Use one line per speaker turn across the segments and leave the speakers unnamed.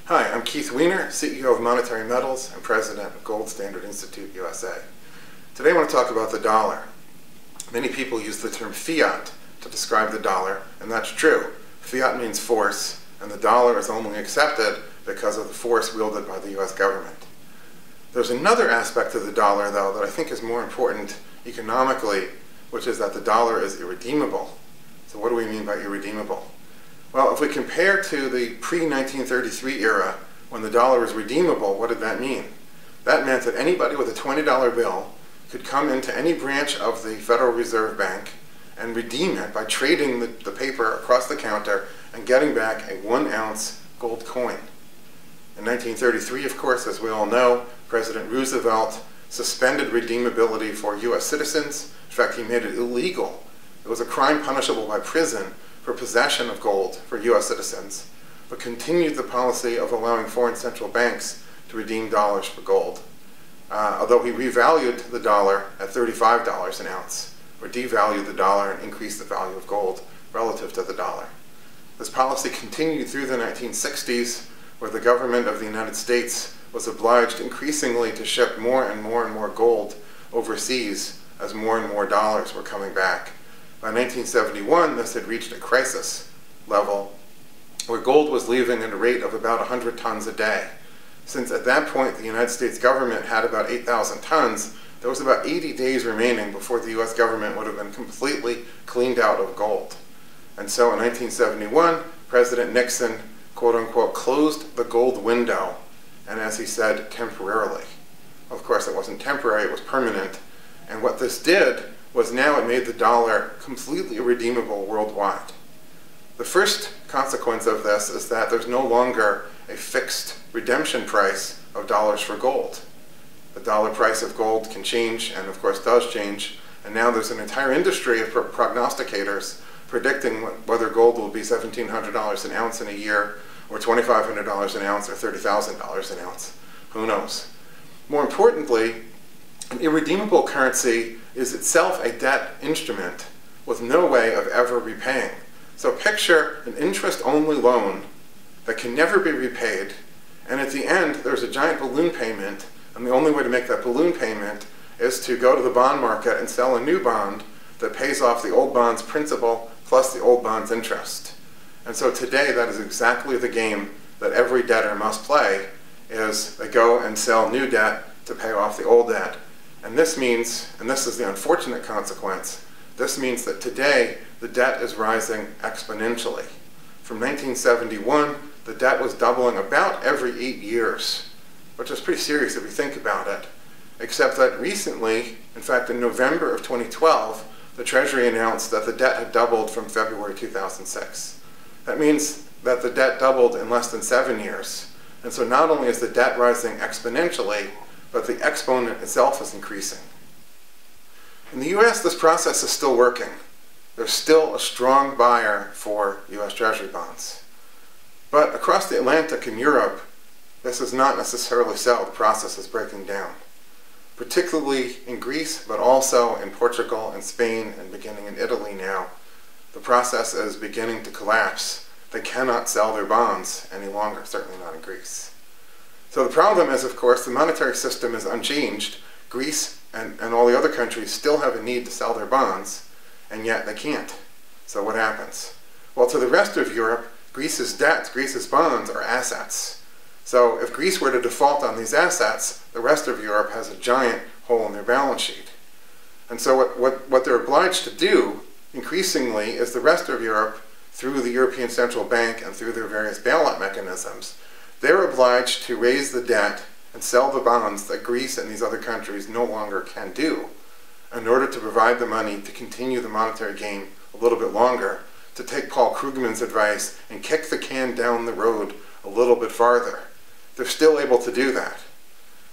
Hi, I'm Keith Weiner, CEO of Monetary Metals and President of Gold Standard Institute USA. Today I want to talk about the dollar. Many people use the term fiat to describe the dollar, and that's true. Fiat means force, and the dollar is only accepted because of the force wielded by the US government. There's another aspect of the dollar, though, that I think is more important economically, which is that the dollar is irredeemable. So what do we mean by irredeemable? Well, if we compare to the pre-1933 era, when the dollar was redeemable, what did that mean? That meant that anybody with a $20 bill could come into any branch of the Federal Reserve Bank and redeem it by trading the paper across the counter and getting back a 1-ounce gold coin. In 1933, of course, as we all know, President Roosevelt suspended redeemability for US citizens. In fact, he made it illegal. It was a crime punishable by prison for possession of gold for US citizens, but continued the policy of allowing foreign central banks to redeem dollars for gold. Although he revalued the dollar at $35 an ounce, or devalued the dollar and increased the value of gold relative to the dollar. This policy continued through the 1960s, where the government of the United States was obliged increasingly to ship more and more gold overseas as more and more dollars were coming back. By 1971, this had reached a crisis level where gold was leaving at a rate of about 100 tons a day. Since at that point the United States government had about 8,000 tons, there was about 80 days remaining before the US government would have been completely cleaned out of gold. And so in 1971, President Nixon, quote-unquote, closed the gold window, and as he said, temporarily. Of course, it wasn't temporary, it was permanent. And what this did was now it made the dollar completely irredeemable worldwide. The first consequence of this is that there's no longer a fixed redemption price of dollars for gold. The dollar price of gold can change, and of course does change, and now there's an entire industry of prognosticators predicting whether gold will be $1,700 an ounce in a year, or $2,500 an ounce, or $30,000 an ounce. Who knows? More importantly, an irredeemable currency is itself a debt instrument with no way of ever repaying. So picture an interest-only loan that can never be repaid, and at the end there's a giant balloon payment, and the only way to make that balloon payment is to go to the bond market and sell a new bond that pays off the old bond's principal plus the old bond's interest. And so today that is exactly the game that every debtor must play, is they go and sell new debt to pay off the old debt. And this means, and this is the unfortunate consequence, this means that today the debt is rising exponentially. From 1971, the debt was doubling about every 8 years, which is pretty serious if you think about it. Except that recently, in fact in November of 2012, the Treasury announced that the debt had doubled from February 2006. That means that the debt doubled in less than 7 years. And so not only is the debt rising exponentially, but the exponent itself is increasing. In the US, this process is still working. There's still a strong buyer for US Treasury bonds. But across the Atlantic in Europe, this is not necessarily so. The process is breaking down. Particularly in Greece, but also in Portugal and Spain and beginning in Italy now, the process is beginning to collapse. They cannot sell their bonds any longer, certainly not in Greece. So the problem is, of course, the monetary system is unchanged. Greece and all the other countries still have a need to sell their bonds, and yet they can't. So what happens? Well, to the rest of Europe, Greece's debts, Greece's bonds are assets. So if Greece were to default on these assets, the rest of Europe has a giant hole in their balance sheet. And so what they're obliged to do, increasingly, is the rest of Europe, through the European Central Bank and through their various bailout mechanisms, they're obliged to raise the debt and sell the bonds that Greece and these other countries no longer can do in order to provide the money to continue the monetary game a little bit longer, to take Paul Krugman's advice and kick the can down the road a little bit farther. They're still able to do that.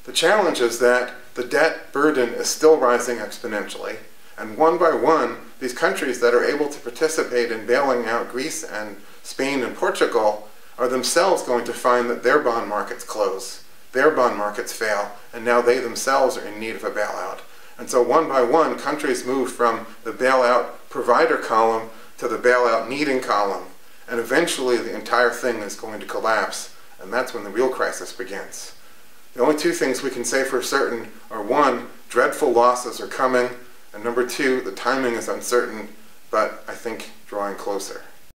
The challenge is that the debt burden is still rising exponentially, and one by one, these countries that are able to participate in bailing out Greece and Spain and Portugal are themselves going to find that their bond markets close, their bond markets fail, and now they themselves are in need of a bailout. And so one by one, countries move from the bailout provider column to the bailout needing column, and eventually the entire thing is going to collapse and that's when the real crisis begins. The only two things we can say for certain are, one, dreadful losses are coming, and number two, the timing is uncertain, but I think drawing closer.